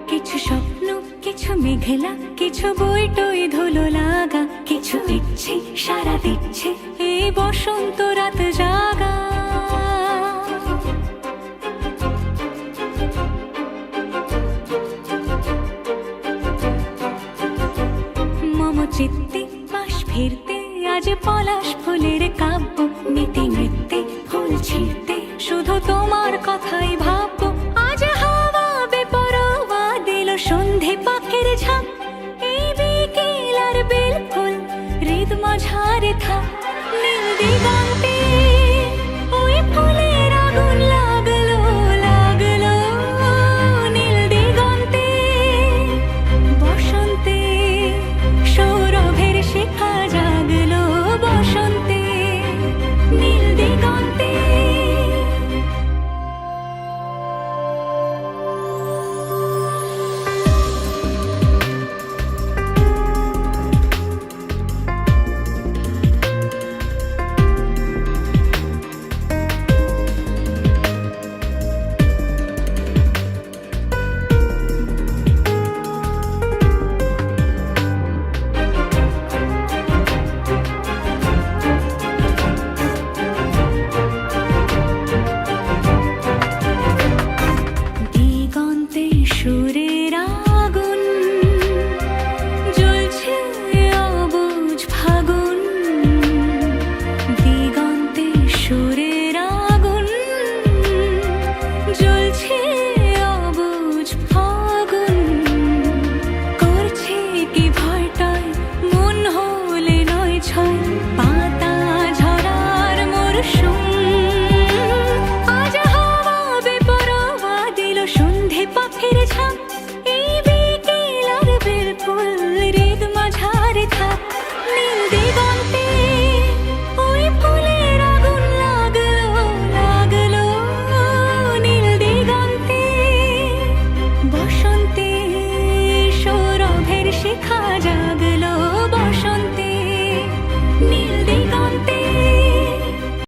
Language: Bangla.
কিছু স্বপ্ন, কিছু মেঘলা, কিছু বই টই ধুলো লাগা, কিছু ইচ্ছে সারা দিচ্ছে এই বসন্ত রাত জাগা। মম চিত্তে পাশ ফিরতে আজ পলাশ ফুলের কাব্য, নীতি নৃত্যে ফুল ছিঁড়তে শুধু তোমার কথাই ভাববো। আজ হাওয়া বেপরোয়া দিল সন্ধে পাখির ঝাঁক, এই বিকেল আর বেল ফুল হৃদ মাঝারে থাক নীল দিগন্তে